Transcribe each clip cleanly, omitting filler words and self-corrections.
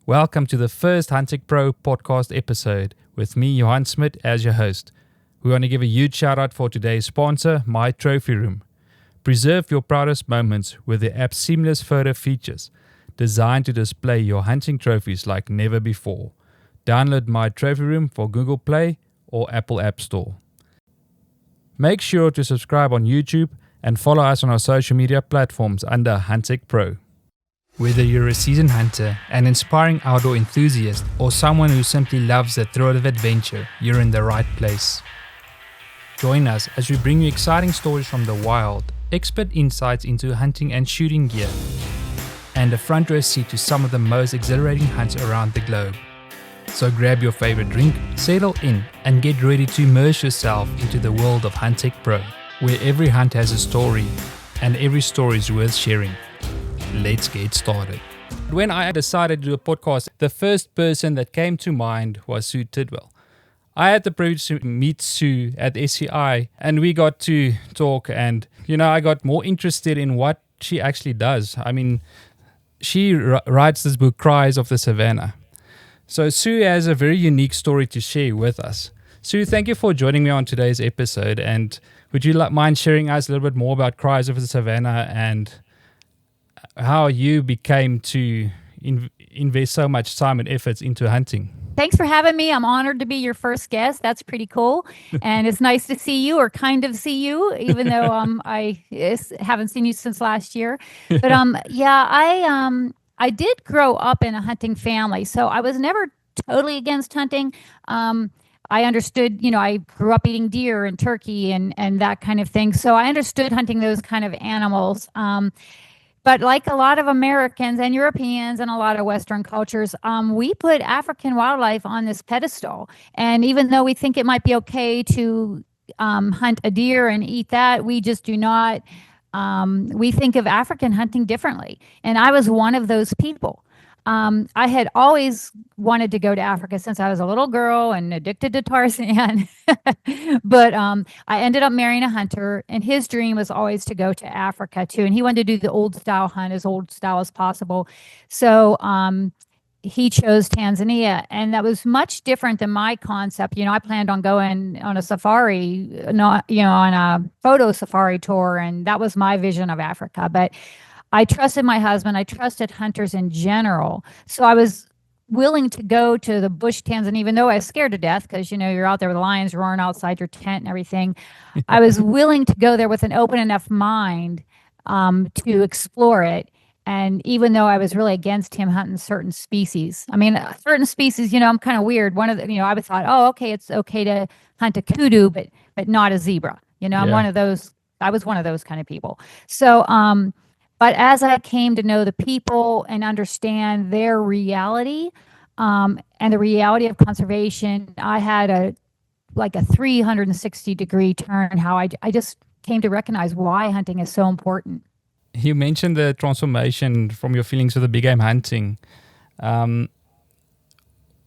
Welcome to the first Huntech Pro podcast episode with me, Johan Smit, as your host. We want to give a huge shout out for today's sponsor, My Trophy Room. Preserve your proudest moments with the app's seamless photo features, designed to display your hunting trophies like never before. Download My Trophy Room for Google Play or Apple App Store. Make sure to subscribe on YouTube and follow us on our social media platforms under Huntech Pro. Whether you're a seasoned hunter, an inspiring outdoor enthusiast, or someone who simply loves the thrill of adventure, you're in the right place. Join us as we bring you exciting stories from the wild, expert insights into hunting and shooting gear, and a front row seat to some of the most exhilarating hunts around the globe. So grab your favorite drink, settle in, and get ready to immerse yourself into the world of Huntech Pro, where every hunt has a story, and every story is worth sharing. Let's get started. When I decided to do a podcast, the first person that came to mind was Sue Tidwell. I had the privilege to meet Sue at SCI, and we got to talk, and I got more interested in what she actually does. I mean, she writes this book, Cries of the Savanna. So Sue has a very unique story to share with us. Sue, thank you for joining me on today's episode, and would you mind sharing us a little bit more about Cries of the Savanna and how you became to invest so much time and efforts into hunting? Thanks for having me. I'm honored to be your first guest. That's pretty cool. And it's nice to see you, or kind of see you, even though I haven't seen you since last year. But I did grow up in a hunting family, so I was never totally against hunting. I understood, I grew up eating deer and turkey and that kind of thing. So I understood hunting those kind of animals. But like a lot of Americans and Europeans and a lot of Western cultures, we put African wildlife on this pedestal. And even though we think it might be okay to hunt a deer and eat that, we just do not. We think of African hunting differently. And I was one of those people. I had always wanted to go to Africa since I was a little girl and addicted to Tarzan. But I ended up marrying a hunter, and his dream was always to go to Africa too. And he wanted to do the old style hunt, as old style as possible. So he chose Tanzania, and that was much different than my concept. I planned on going on a safari, on a photo safari tour, and that was my vision of Africa. But I trusted my husband. I trusted hunters in general. So I was willing to go to the bush Tanzania, even though I was scared to death because, you're out there with lions roaring outside your tent and everything. I was willing to go there with an open enough mind to explore it. And even though I was really against him hunting certain species, certain species, I'm kind of weird. One of the, I thought, oh, okay, it's okay to hunt a kudu, but not a zebra. I'm one of those. I was one of those kind of people. So, but as I came to know the people and understand their reality, and the reality of conservation, I had a 360-degree turn, how I just came to recognize why hunting is so important. You mentioned the transformation from your feelings of the big game hunting.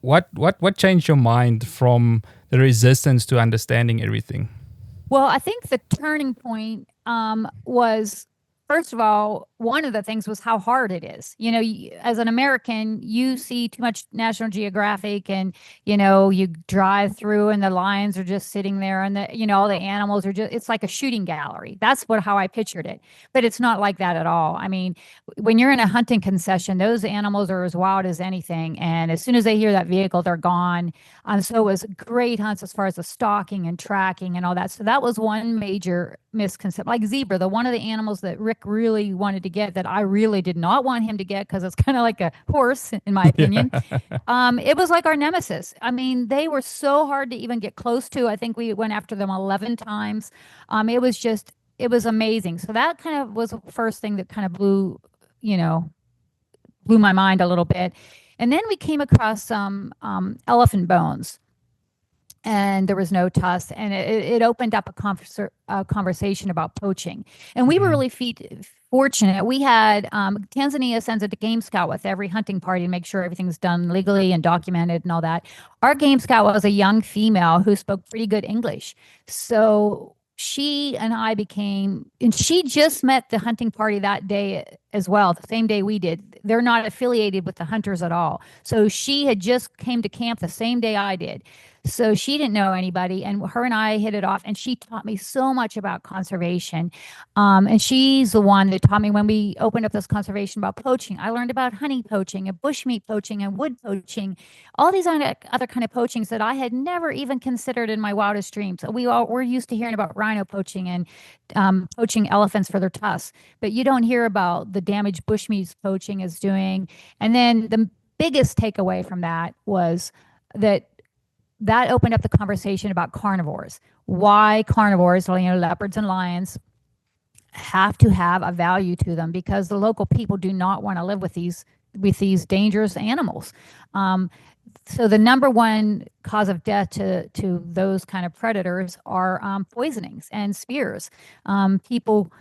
What changed your mind from the resistance to understanding everything? Well, I think the turning point was, first of all, one of the things was how hard it is. As an American, you see too much National Geographic, and you drive through and the lions are just sitting there, and all the animals are it's like a shooting gallery. That's how I pictured it. But it's not like that at all. When you're in a hunting concession, those animals are as wild as anything, and as soon as they hear that vehicle, they're gone. So it was great hunts as far as the stalking and tracking and all that. So that was one major misconception. Like zebra, one of the animals that Rick really wanted to get, that I really did not want him to get, because it's kind of like a horse, in my opinion. It was like our nemesis. They were so hard to even get close to. I think we went after them 11 times. It was amazing. So that kind of was the first thing that kind of blew my mind a little bit. And then we came across some elephant bones, and there was no tusk, and it opened up a conversation about poaching. And we were really fortunate. We had Tanzania sends a game scout with every hunting party to make sure everything's done legally and documented and all that. Our game scout was a young female who spoke pretty good English. So she and I became, and she just met the hunting party that day as well, the same day we did. They're not affiliated with the hunters at all. So she had just came to camp the same day I did. So she didn't know anybody, and her and I hit it off, and she taught me so much about conservation. And she's the one that taught me when we opened up this conservation about poaching. I learned about honey poaching and bushmeat poaching and wood poaching, all these other kind of poachings that I had never even considered in my wildest dreams. We're used to hearing about rhino poaching and poaching elephants for their tusks, but you don't hear about the damage bushmeat poaching is doing. And then the biggest takeaway from that was that opened up the conversation about carnivores. Why carnivores, leopards and lions, have to have a value to them, because the local people do not want to live with these dangerous animals. So the number one cause of death to those kind of predators are poisonings and spears. People,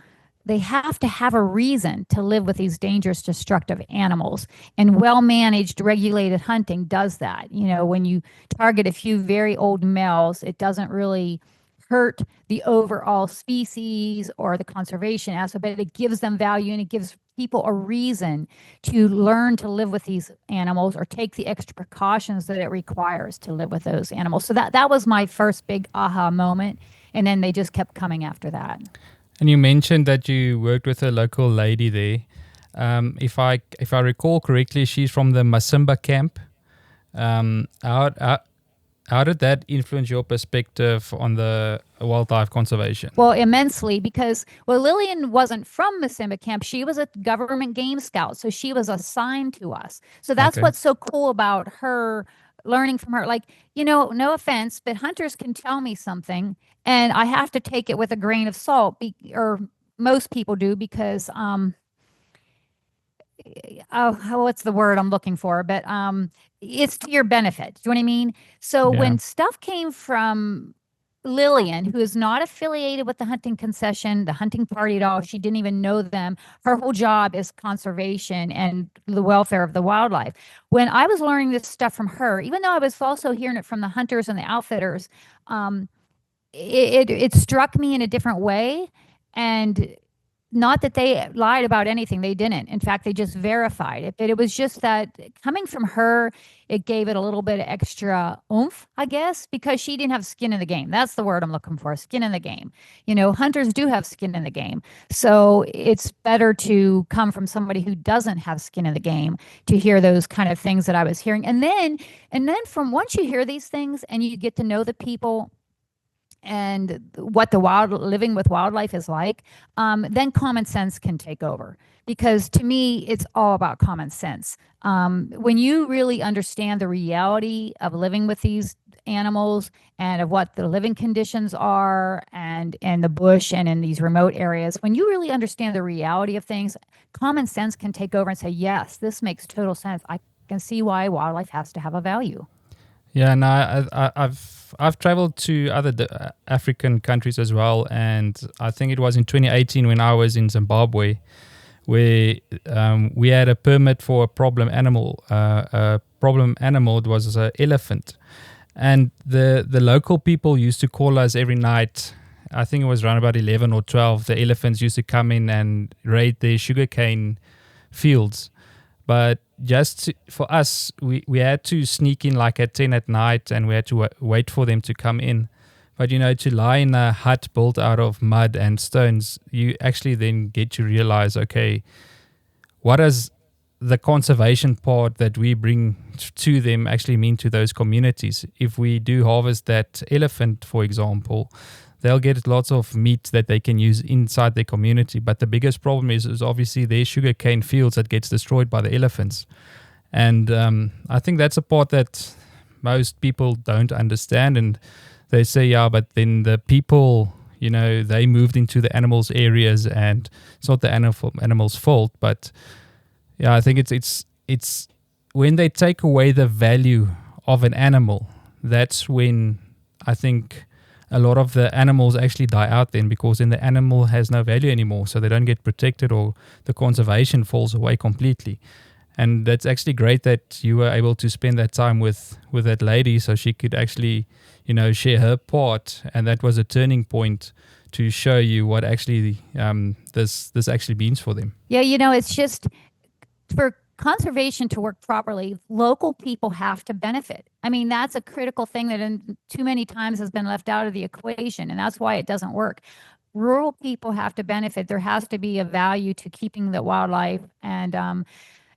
they have to have a reason to live with these dangerous, destructive animals. And well-managed, regulated hunting does that. When you target a few very old males, it doesn't really hurt the overall species or the conservation aspect, but it gives them value, and it gives people a reason to learn to live with these animals or take the extra precautions that it requires to live with those animals. So that was my first big aha moment. And then they just kept coming after that. And you mentioned that you worked with a local lady there. If I recall correctly, she's from the Masimba camp. How did that influence your perspective on the wildlife conservation? Well, immensely, because Lillian wasn't from Masimba camp. She was a government game scout, so she was assigned to us. So that's what's so cool about her, learning from her. No offense, but hunters can tell me something, and I have to take it with a grain of salt, or most people do, because what's the word I'm looking for? But it's to your benefit. Do you know what I mean? So when stuff came from Lillian, who is not affiliated with the hunting concession, the hunting party at all, she didn't even know them. Her whole job is conservation and the welfare of the wildlife. When I was learning this stuff from her, even though I was also hearing it from the hunters and the outfitters, it struck me in a different way. And not that they lied about anything. They didn't. In fact, they just verified it. But it was just that coming from her, it gave it a little bit of extra oomph, I guess, because she didn't have skin in the game. That's the word I'm looking for, skin in the game. Hunters do have skin in the game. So it's better to come from somebody who doesn't have skin in the game to hear those kind of things that I was hearing. And then from once you hear these things and you get to know the people and what living with wildlife is like, then common sense can take over. Because to me, it's all about common sense. When you really understand the reality of living with these animals and of what the living conditions are and the bush and in these remote areas, when you really understand the reality of things, common sense can take over and say, yes, this makes total sense. I can see why wildlife has to have a value. Yeah, and I've traveled to other African countries as well, and I think it was in 2018 when I was in Zimbabwe, where we had a permit for a problem animal. A problem animal was an elephant, and the local people used to call us every night. I think it was around about 11 or 12. The elephants used to come in and raid their sugarcane fields. But for us, we had to sneak in like at 10 at night, and we had to wait for them to come in. But, to lie in a hut built out of mud and stones, you actually then get to realize, okay, what does the conservation part that we bring to them actually mean to those communities? If we do harvest that elephant, for example, they'll get lots of meat that they can use inside their community. But the biggest problem is obviously their sugarcane fields that gets destroyed by the elephants. And I think that's a part that most people don't understand. And they say, yeah, but then the people, they moved into the animals' areas and it's not the animals' fault. But yeah, I think it's when they take away the value of an animal, that's when I think a lot of the animals actually die out then, because then the animal has no value anymore, so they don't get protected, or the conservation falls away completely. And that's actually great that you were able to spend that time with that lady, so she could actually, share her part, and that was a turning point to show you what actually this actually means for them. Yeah, it's just for conservation to work properly, local people have to benefit. I mean, that's a critical thing that too many times has been left out of the equation, and that's why it doesn't work. Rural people have to benefit. There has to be a value to keeping the wildlife, and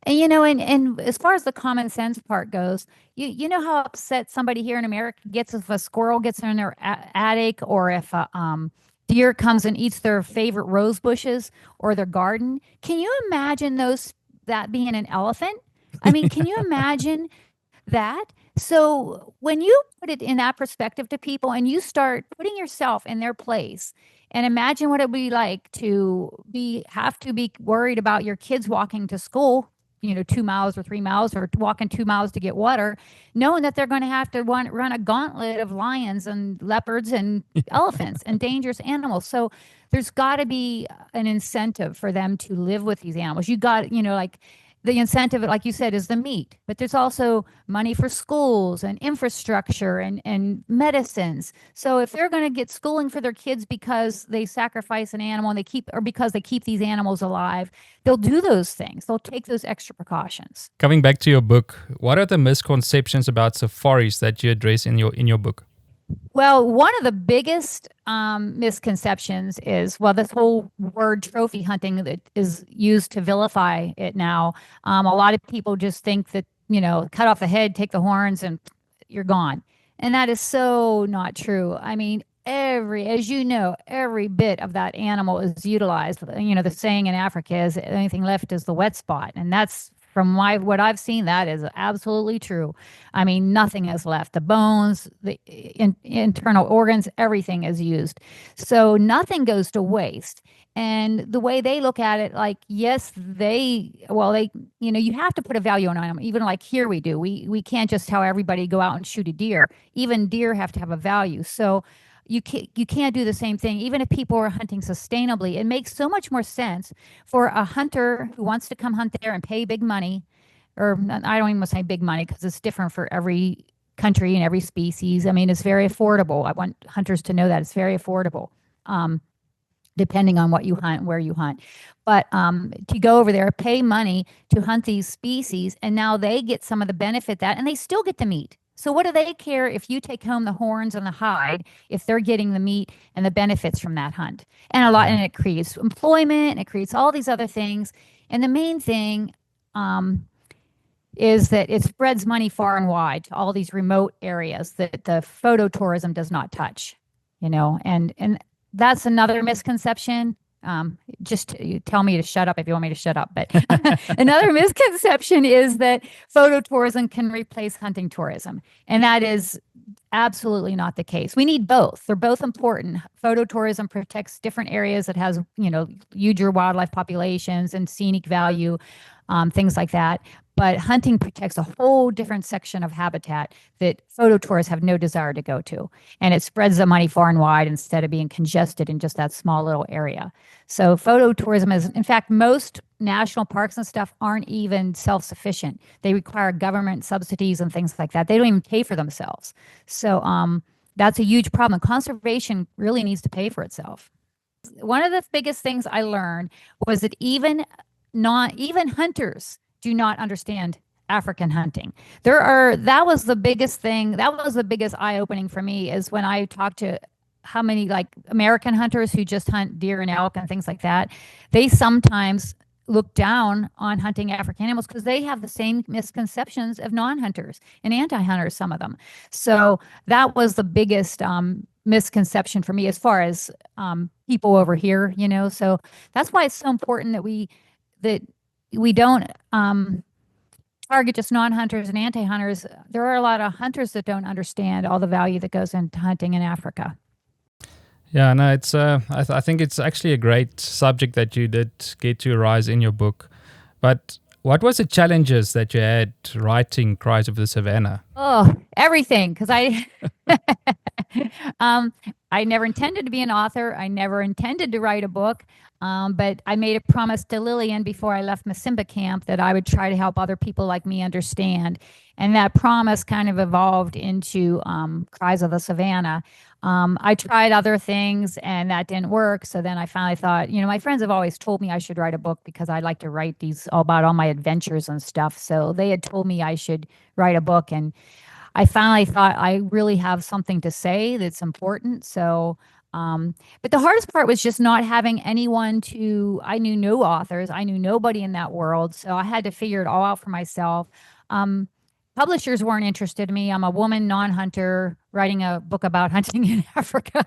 as far as the common sense part goes, you know how upset somebody here in America gets if a squirrel gets in their attic, or if a deer comes and eats their favorite rose bushes or their garden. Can you imagine that being an elephant? I mean, can you imagine that? So when you put it in that perspective to people and you start putting yourself in their place and imagine what it would be like to have to be worried about your kids walking to school, 2 miles or 3 miles, or walking 2 miles to get water, knowing that they're going to have to run a gauntlet of lions and leopards and elephants and dangerous animals. So there's got to be an incentive for them to live with these animals. You got, like the incentive, like you said, is the meat, but there's also money for schools and infrastructure and medicines. So if they're going to get schooling for their kids because they sacrifice an animal and because they keep these animals alive, they'll do those things. They'll take those extra precautions. Coming back to your book, what are the misconceptions about safaris that you address in your book? Well, one of the biggest misconceptions is, this whole word trophy hunting that is used to vilify it now. A lot of people just think that, cut off the head, take the horns, and you're gone. And that is so not true. I mean, as you know, every bit of that animal is utilized. The saying in Africa is anything left is the wet spot. And that's, from what I've seen, that is absolutely true. I mean, nothing is left. The bones, the internal organs, everything is used. So nothing goes to waste. And the way they look at it, like, yes, you have to put a value on them. Even like here we do. We can't just tell everybody go out and shoot a deer. Even deer have to have a value. So you can't do the same thing. Even if people are hunting sustainably, it makes so much more sense for a hunter who wants to come hunt there and pay big money, or I don't even want to say big money because it's different for every country and every species. I mean, it's very affordable. I want hunters to know that it's very affordable, depending on what you hunt, where you hunt. But to go over there, pay money to hunt these species, and now they get some of the benefit and they still get the meat. So what do they care if you take home the horns and the hide, if they're getting the meat and the benefits from that hunt? And it creates employment, and it creates all these other things. And the main thing is that it spreads money far and wide to all these remote areas that the photo tourism does not touch, and that's another misconception. Just tell me to shut up if you want me to shut up. But another misconception is that photo tourism can replace hunting tourism. And that is absolutely not the case. We need both. They're both important. Photo tourism protects different areas that has, huge wildlife populations and scenic value, things like that. But hunting protects a whole different section of habitat that photo tourists have no desire to go to. And it spreads the money far and wide instead of being congested in just that small little area. So photo tourism is, in fact, most national parks and stuff aren't even self-sufficient. They require government subsidies and things like that. They don't even pay for themselves. So that's a huge problem. Conservation really needs to pay for itself. One of the biggest things I learned was that even hunters do not understand African hunting. That was the biggest thing. That was the biggest eye-opening for me, is when I talked to how many like American hunters who just hunt deer and elk and things like that. They sometimes look down on hunting African animals because they have the same misconceptions of non-hunters and anti-hunters, some of them. So that was the biggest misconception for me as far as people over here, So that's why it's so important that we don't target just non-hunters and anti-hunters. There are a lot of hunters that don't understand all the value that goes into hunting in Africa. Yeah, no, it's. I think it's actually a great subject that you did get to rise in your book. But what was the challenges that you had writing Cries of the Savanna? Oh, everything, because I never intended to be an author. I never intended to write a book. But I made a promise to Lillian before I left Masimba camp that I would try to help other people like me understand. And that promise kind of evolved into Cries of the Savanna. I tried other things and that didn't work. So then I finally thought, my friends have always told me I should write a book because I like to write these all about all my adventures and stuff. So they had told me I should write a book. And I finally thought I really have something to say that's important. So, but the hardest part was just not having anyone I knew no authors, I knew nobody in that world. So I had to figure it all out for myself. Um, Publishers weren't interested in me. I'm a woman non-hunter writing a book about hunting in Africa.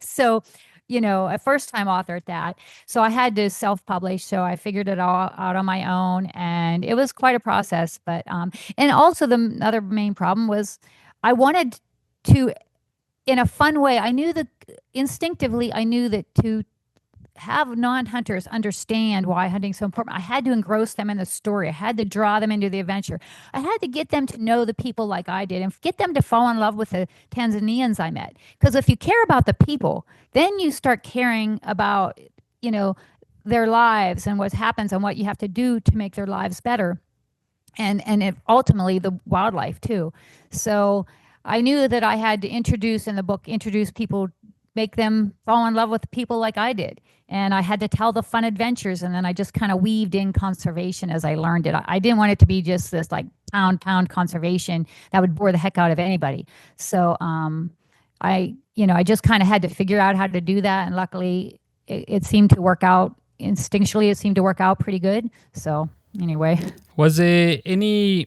So, a first-time author at that. So I had to self-publish. So I figured it all out on my own, and it was quite a process. But and also the other main problem was I wanted to, in a fun way. I knew that instinctively, I knew that to have non-hunters understand why hunting is so important, I had to engross them in the story. I had to draw them into the adventure. I had to get them to know the people like I did and get them to fall in love with the Tanzanians I met. Because if you care about the people, then you start caring about, their lives and what happens and what you have to do to make their lives better. And if ultimately the wildlife too. So I knew that I had to introduce people, make them fall in love with people like I did. And I had to tell the fun adventures. And then I just kind of weaved in conservation as I learned it. I didn't want it to be just this like pound conservation that would bore the heck out of anybody. So I just kind of had to figure out how to do that. And luckily it seemed to work out instinctually. It seemed to work out pretty good. So anyway. Was there any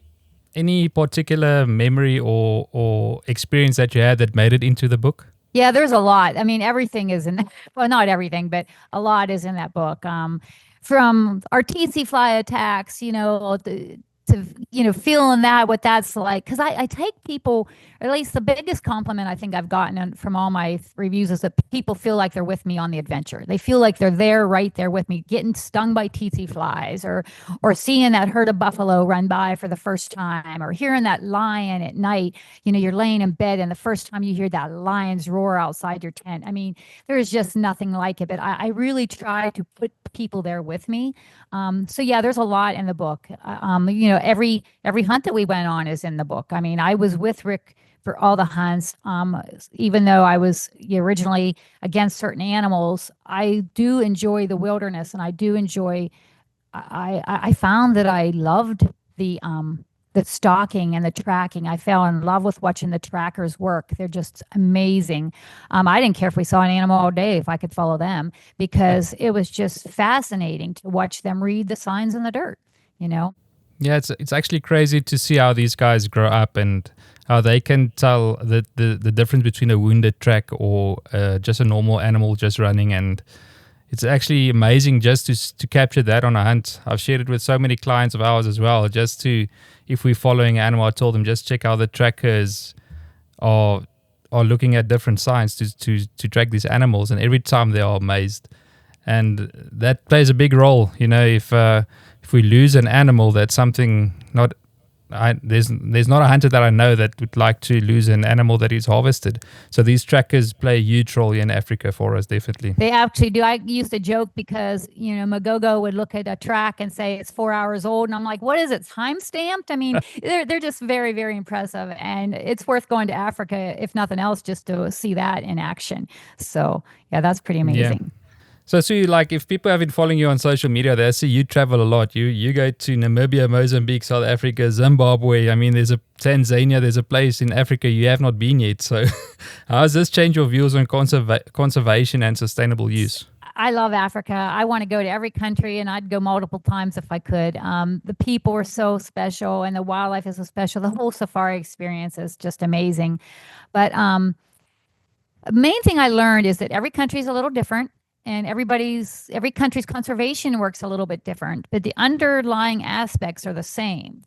particular memory or experience that you had that made it into the book? Yeah, there's a lot. I mean, everything is in, well, not everything, but a lot is in that book. From our tsetse fly attacks, to feeling what that's like. Because I take people, or at least the biggest compliment I think I've gotten from all my reviews is that people feel like they're with me on the adventure. They feel like they're there, right there with me, getting stung by tsetse flies, or seeing that herd of buffalo run by for the first time, or hearing that lion at night. You're laying in bed and the first time you hear that lion's roar outside your tent. I mean, there's just nothing like it. But I really try to put people there with me. So yeah, there's a lot in the book. Every hunt that we went on is in the book. I mean, I was with Rick for all the hunts. Even though I was originally against certain animals, I do enjoy the wilderness, and I do enjoy. I found that I loved the stalking and the tracking. I fell in love with watching the trackers work. They're just amazing. I didn't care if we saw an animal all day if I could follow them, because it was just fascinating to watch them read the signs in the dirt. Yeah, it's actually crazy to see how these guys grow up and how they can tell the difference between a wounded track or just a normal animal just running. And it's actually amazing just to capture that on a hunt. I've shared it with so many clients of ours as well. If we're following an animal, I told them just check how the trackers are looking at different signs to track these animals, and every time they are amazed. And that plays a big role. If we lose an animal, that's something not. There's not a hunter that I know that would like to lose an animal that is harvested. So these trackers play a huge role in Africa for us, definitely. They actually do. I used to joke because, Magogo would look at a track and say it's 4 hours old. And I'm like, what is it, time stamped? I mean, they're just very, very impressive. And it's worth going to Africa, if nothing else, just to see that in action. So, yeah, that's pretty amazing. Yeah. So Sue, if people have been following you on social media, they see you travel a lot. You go to Namibia, Mozambique, South Africa, Zimbabwe. I mean, there's a Tanzania, there's a place in Africa you have not been yet. So how has this changed your views on conservation and sustainable use? I love Africa. I want to go to every country, and I'd go multiple times if I could. The people are so special, and the wildlife is so special. The whole safari experience is just amazing. But the main thing I learned is that every country is a little different. And every country's conservation works a little bit different, but the underlying aspects are the same.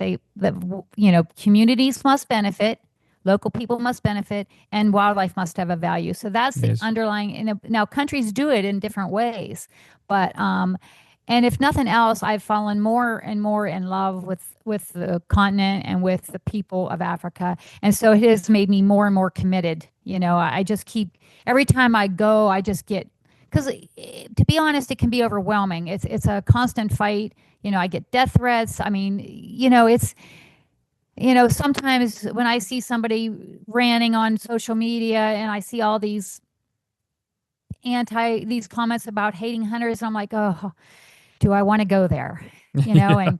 Communities must benefit, local people must benefit, and wildlife must have a value. So that's the underlying. Now countries do it in different ways, but And if nothing else, I've fallen more and more in love with the continent and with the people of Africa. And so it has made me more and more committed. I just keep, every time I go, I just get, because to be honest, it can be overwhelming. It's a constant fight. I get death threats. I mean, sometimes when I see somebody ranting on social media and I see all these comments about hating hunters, I'm like, oh, do I want to go there? And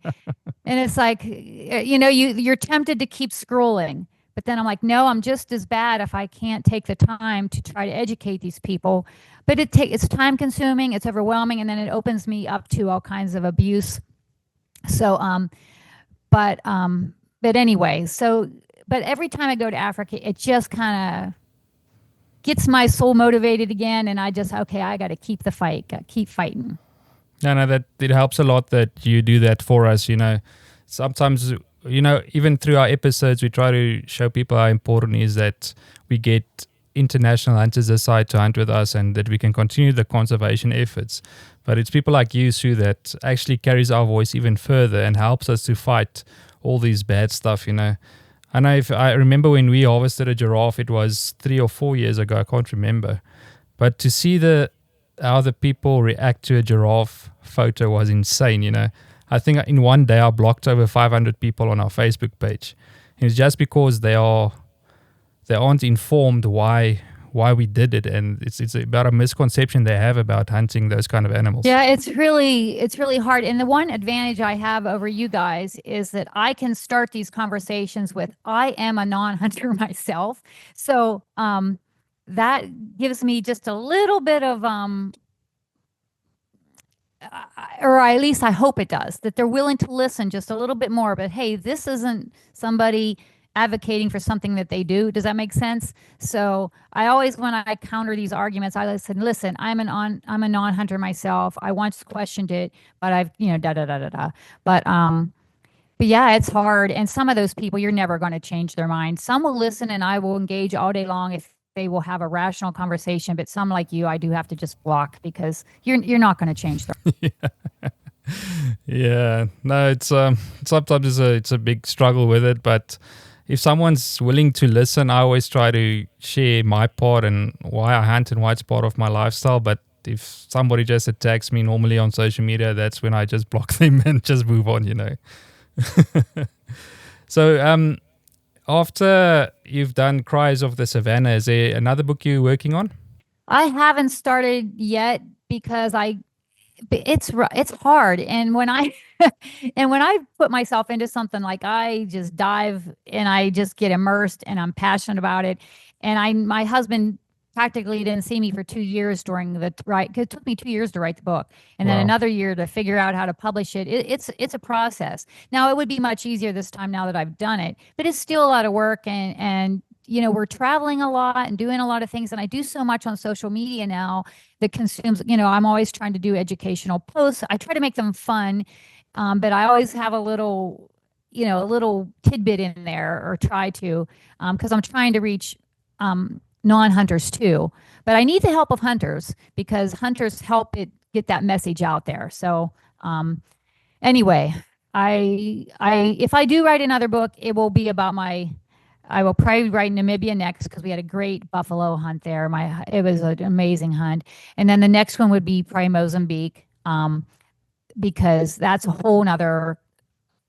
it's like, you're tempted to keep scrolling, but then I'm like, no, I'm just as bad if I can't take the time to try to educate these people. But it's time consuming, it's overwhelming, and then it opens me up to all kinds of abuse. So, but anyway, but every time I go to Africa, it just kind of gets my soul motivated again, and I got to keep the fight, keep fighting. No, that it helps a lot that you do that for us. Sometimes, even through our episodes, we try to show people how important it is that we get international hunters aside to hunt with us and that we can continue the conservation efforts. But it's people like you, Sue, that actually carries our voice even further and helps us to fight all these bad stuff. I remember when we harvested a giraffe, it was 3 or 4 years ago, I can't remember. But to see how the people react to a giraffe photo was insane. I think in one day I blocked over 500 people on our Facebook page. And it's just because they aren't informed why we did it, and it's about a misconception they have about hunting those kind of animals. Yeah, it's really hard. And the one advantage I have over you guys is that I can start these conversations with, I am a non-hunter myself. So that gives me just a little bit of or at least I hope it does, that they're willing to listen just a little bit more. But hey, this isn't somebody advocating for something that they do. Does that make sense? So I always, when I counter these arguments, I listen, I'm a non-hunter myself. I once questioned it, but I've, da da da da da. But yeah, it's hard. And some of those people, you're never going to change their mind. Some will listen and I will engage all day long if they will have a rational conversation. But some, like you, I do have to just block because you're not going to change their Yeah. No, it's sometimes it's a big struggle with it, but if someone's willing to listen, I always try to share my part and why I hunt and why it's part of my lifestyle. But if somebody just attacks me normally on social media, that's when I just block them and just move on, So after you've done Cries of the Savanna, is there another book you're working on? I haven't started yet because it's hard. And when I put myself into something, like I just dive and I just get immersed and I'm passionate about it. And my husband practically didn't see me for 2 years during the write. It took me 2 years to write the book, and then another year to figure out how to publish it. It's a process. Now it would be much easier this time now that I've done it, but it's still a lot of work. And we're traveling a lot and doing a lot of things, and I do so much on social media now that consumes. I'm always trying to do educational posts. I try to make them fun, but I always have a little tidbit in there, or try to, because I'm trying to reach non-hunters too. But I need the help of hunters because hunters help it get that message out there. So anyway, if I do write another book, it will be about I will probably write Namibia next because we had a great buffalo hunt there. It was an amazing hunt. And then the next one would be probably Mozambique, because that's a whole nother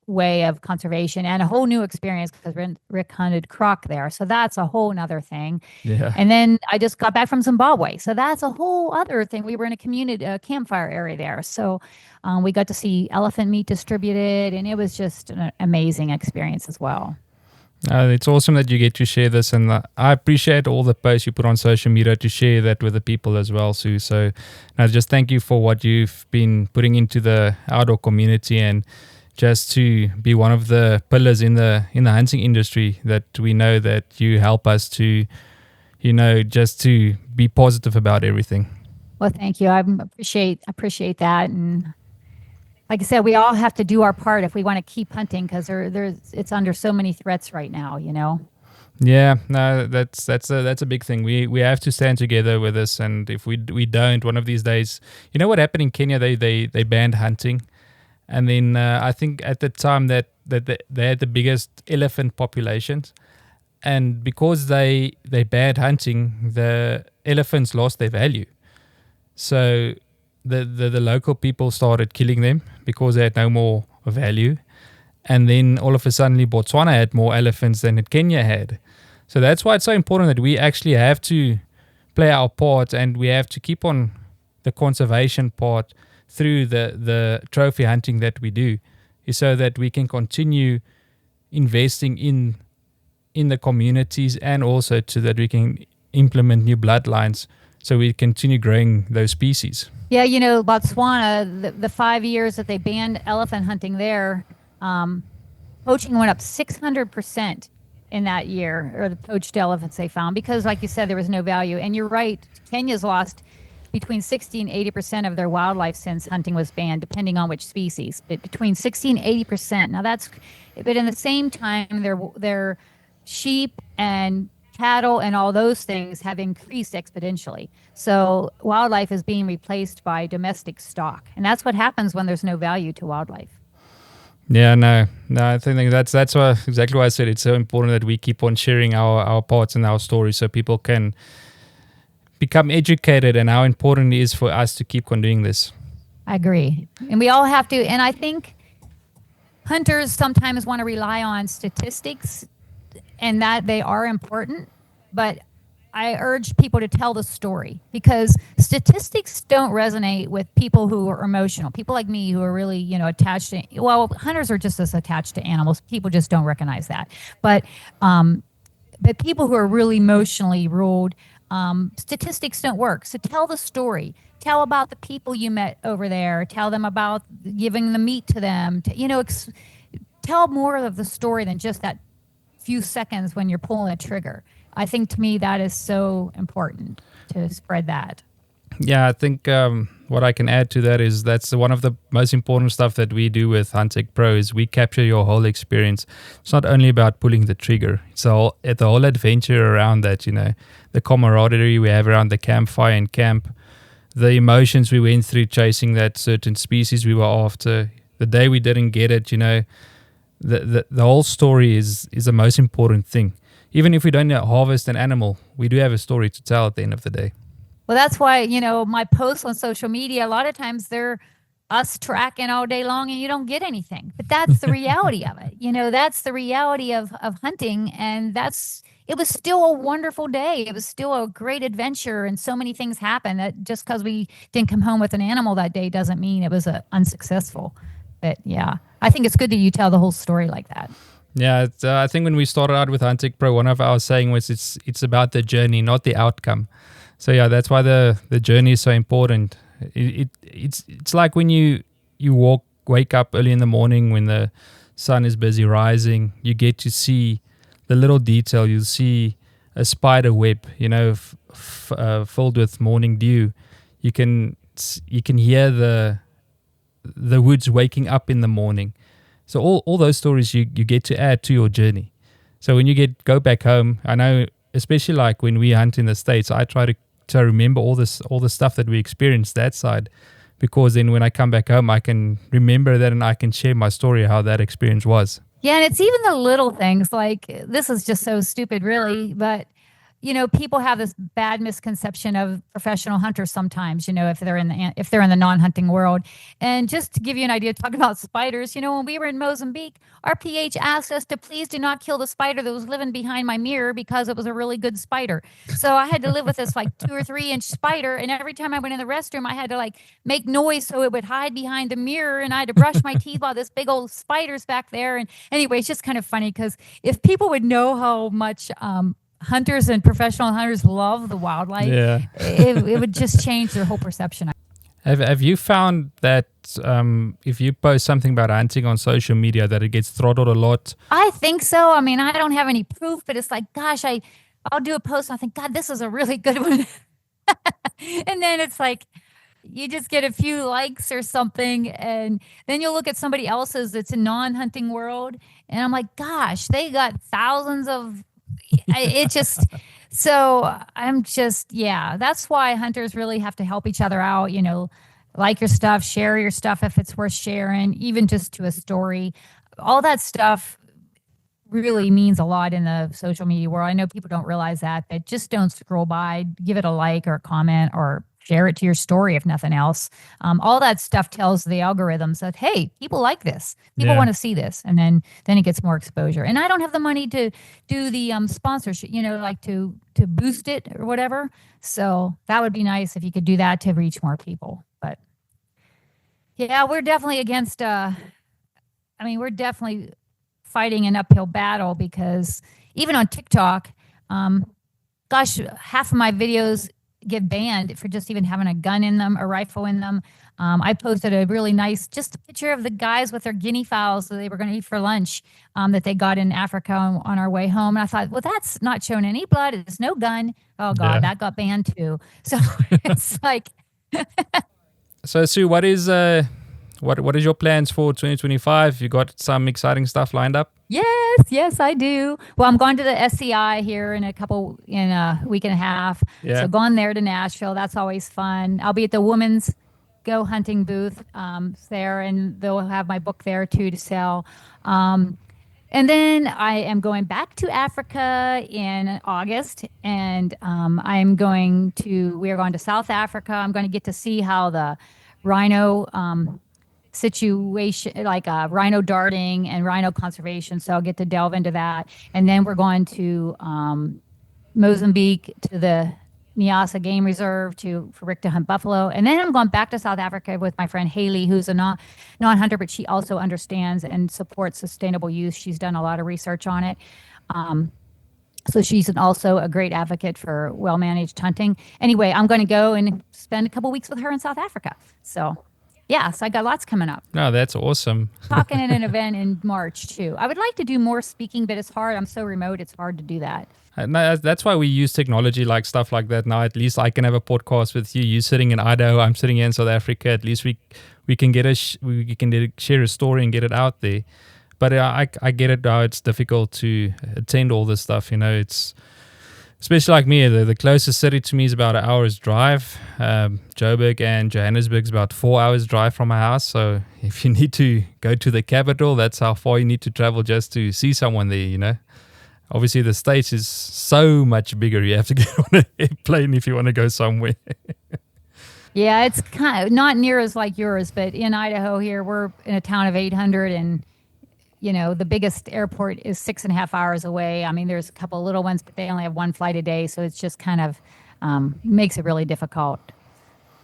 way of conservation and a whole new experience because Rick hunted croc there. So that's a whole nother thing. Yeah. And then I just got back from Zimbabwe. So that's a whole other thing. We were in a community campfire area there. So we got to see elephant meat distributed, and it was just an amazing experience as well. It's awesome that you get to share this, and I appreciate all the posts you put on social media to share that with the people as well, Sue. So just thank you for what you've been putting into the outdoor community, and just to be one of the pillars in the hunting industry, that we know that you help us to, just to be positive about everything. Well, thank you. I appreciate that. And like I said, we all have to do our part if we want to keep hunting, because it's under so many threats right now, Yeah, no, that's a big thing. We have to stand together with this, and if we don't, one of these days, you know what happened in Kenya? They banned hunting, and then I think at the time they had the biggest elephant populations, and because they banned hunting, the elephants lost their value. So the local people started killing them because they had no more value. And then all of a sudden, Botswana had more elephants than Kenya had. So that's why it's so important that we actually have to play our part, and we have to keep on the conservation part through the trophy hunting that we do, is so that we can continue investing in the communities, and also so that we can implement new bloodlines so we continue growing those species. Yeah, Botswana, the 5 years that they banned elephant hunting there, poaching went up 600% in that year, or the poached elephants they found, because like you said, there was no value. And you're right, Kenya's lost between 60 and 80% of their wildlife since hunting was banned, depending on which species, but between 60 and 80%. Now but in the same time, their sheep and cattle and all those things have increased exponentially. So wildlife is being replaced by domestic stock. And that's what happens when there's no value to wildlife. Yeah, no, I think that's exactly why I said it's so important that we keep on sharing our parts and our stories so people can become educated, and how important it is for us to keep on doing this. I agree. And we all have to, and I think hunters sometimes want to rely on statistics, and that they are important, but I urge people to tell the story, because statistics don't resonate with people who are emotional. People like me who are really, attached to, well, hunters are just as attached to animals. People just don't recognize that. But people who are really emotionally ruled, statistics don't work. So tell the story. Tell about the people you met over there. Tell them about giving the meat to them. Tell more of the story than just that few seconds when you're pulling a trigger. I think to me that is so important to spread that. Yeah, I think what I can add to that is that's one of the most important stuff that we do with Huntech Pro is we capture your whole experience. It's not only about pulling the trigger. It's the whole adventure around that, the camaraderie we have around the campfire and camp, the emotions we went through chasing that certain species we were after, the day we didn't get it, the whole story is the most important thing. Even if we don't harvest an animal, we do have a story to tell at the end of the day. Well, that's why, my posts on social media, a lot of times they're us tracking all day long and you don't get anything. But that's the reality of it. That's the reality of hunting. And it was still a wonderful day. It was still a great adventure. And so many things happened that just because we didn't come home with an animal that day doesn't mean it was unsuccessful. But yeah, I think it's good that you tell the whole story like that. Yeah, I think when we started out with Huntech Pro, one of our saying was it's about the journey, not the outcome. So yeah, that's why the journey is so important. It's like when you wake up early in the morning when the sun is busy rising, you get to see the little detail. You'll see a spider web, filled with morning dew. You can hear the woods waking up in the morning. So all those stories you get to add to your journey. So when you go back home, I know, especially like when we hunt in the States, I try to remember all the stuff that we experienced that side, because then when I come back home, I can remember that and I can share my story of how that experience was. Yeah, and it's even the little things, like this is just so stupid, really, but people have this bad misconception of professional hunters sometimes, if they're in the non-hunting world. And just to give you an idea, talking about spiders, when we were in Mozambique, our PH asked us to please do not kill the spider that was living behind my mirror because it was a really good spider. So I had to live with this like 2 or 3 inch spider. And every time I went in the restroom, I had to make noise so it would hide behind the mirror. And I had to brush my teeth while this big old spider's back there. And anyway, it's just kind of funny because if people would know how much, hunters and professional hunters love the wildlife, yeah. it would just change their whole perception. Have you found that if you post something about hunting on social media that it gets throttled a lot? I think so. I mean, I don't have any proof, but it's like, gosh, I'll do a post and I think, God, this is a really good one. And then it's like, you just get a few likes or something, and then you'll look at somebody else's that's a non-hunting world, and I'm like, gosh, they got thousands of it just, so I'm just, yeah, that's why hunters really have to help each other out, like your stuff, share your stuff if it's worth sharing, even just to a story. All that stuff really means a lot in the social media world. I know people don't realize that, but just don't scroll by, give it a like or a comment or share it to your story, if nothing else. All that stuff tells the algorithms that, hey, people like this. People want to see this. And then it gets more exposure. And I don't have the money to do the sponsorship, like to boost it or whatever. So that would be nice if you could do that to reach more people. But yeah, we're definitely against, we're definitely fighting an uphill battle because even on TikTok, half of my videos get banned for just even having a gun in them, a rifle in them. I posted a really nice, just a picture of the guys with their guinea fowls that they were going to eat for lunch that they got in Africa on our way home. And I thought, well, that's not showing any blood. It's no gun. Oh, God, that got banned too. So it's like... So, Sue, what is your plans for 2025? You got some exciting stuff lined up? Yes, I do. Well, I'm going to the SCI here in a week and a half. Yeah. So going there to Nashville, that's always fun. I'll be at the Women's Go Hunting booth there, and they'll have my book there too to sell. And then I am going back to Africa in August, and we are going to South Africa. I'm going to get to see how the rhino situation, like rhino darting and rhino conservation. So I'll get to delve into that. And then we're going to Mozambique to the Niassa Game Reserve for Rick to hunt buffalo. And then I'm going back to South Africa with my friend Haley, who's a non-hunter, but she also understands and supports sustainable use. She's done a lot of research on it. So she's also a great advocate for well-managed hunting. Anyway, I'm going to go and spend a couple weeks with her in South Africa. So I got lots coming up. No, that's awesome. Talking at an event in March too. I would like to do more speaking, but it's hard. I'm so remote, it's hard to do that. No, that's why we use technology, like stuff like that. Now, at least I can have a podcast with you. You sitting in Idaho, I'm sitting here in South Africa. At least we can share a story and get it out there. But I get it how it's difficult to attend all this stuff. It's especially like me. The closest city to me is about an hour's drive. Joburg and Johannesburg is about 4 hours drive from my house. So if you need to go to the capital, that's how far you need to travel just to see someone there. Obviously, the States is so much bigger. You have to get on an airplane if you want to go somewhere. Yeah, it's kind of not near as like yours, but in Idaho here, we're in a town of 800, and the biggest airport is 6.5 hours away. I mean, there's a couple of little ones, but they only have one flight a day, so it's just kind of makes it really difficult,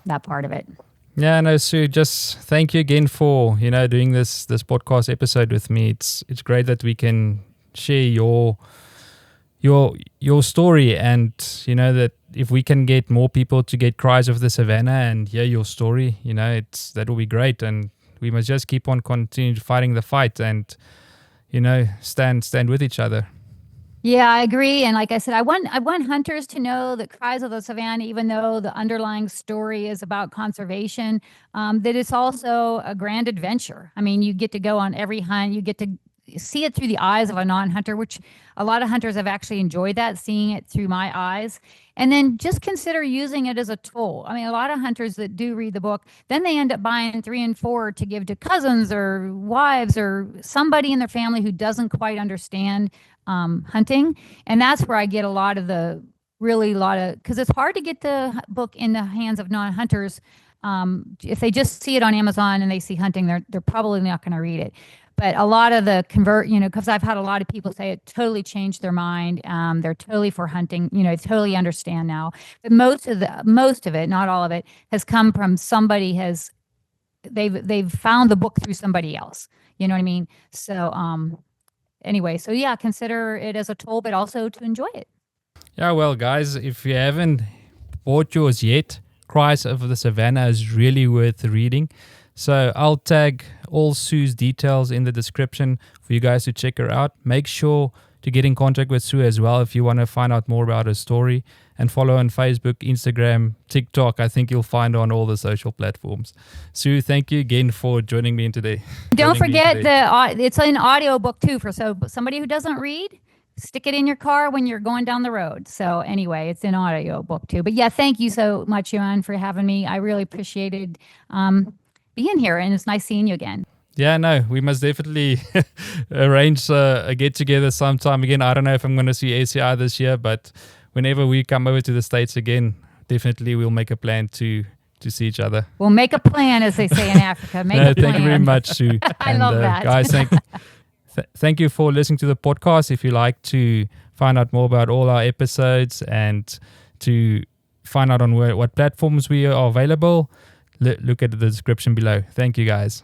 that part of it. Yeah, no, Sue, just thank you again for doing this podcast episode with me. It's great that we can share your story, and that if we can get more people to get Cries of the Savanna and hear your story, that will be great. And we must just keep on continuing fighting the fight and stand with each other. Yeah, I agree. And like I said, I want hunters to know that Cries of the Savanna, even though the underlying story is about conservation, that it's also a grand adventure. I mean, you get to go on every hunt, you get to see it through the eyes of a non-hunter, which a lot of hunters have actually enjoyed that, seeing it through my eyes. And then just consider using it as a tool. I mean, a lot of hunters that do read the book, then they end up buying 3 and 4 to give to cousins or wives or somebody in their family who doesn't quite understand hunting. And that's where I get because it's hard to get the book in the hands of non-hunters. If they just see it on Amazon and they see hunting, they're probably not going to read it. But a lot of the because I've had a lot of people say it totally changed their mind. They're totally for hunting. They totally understand now. But most of it, not all of it, has come from somebody they've found the book through somebody else. You know what I mean? So anyway, so yeah, consider it as a tool, but also to enjoy it. Yeah, well, guys, if you haven't bought yours yet, Cries of the Savanna is really worth reading. So I'll tag all Sue's details in the description for you guys to check her out. Make sure to get in contact with Sue as well if you want to find out more about her story, and follow on Facebook, Instagram, TikTok. I think you'll find her on all the social platforms. Sue, thank you again for joining me in today. Don't forget it's an audio book too for somebody who doesn't read. stick it in your car when you're going down the road. So anyway, it's an audio book too. But yeah, thank you so much, Joanne, for having me. I really appreciated being here, and it's nice seeing you again. Yeah, no, we must definitely arrange a get together sometime again. I don't know if I'm going to see ACI this year, but whenever we come over to the States again, definitely we'll make a plan to see each other. We'll make a plan, as they say in Africa. Make a plan. Thank you very much, Sue. I love that. Guys, thank you for listening to the podcast. If you like to find out more about all our episodes and to find out on what platforms we are available, look at the description below. Thank you, guys.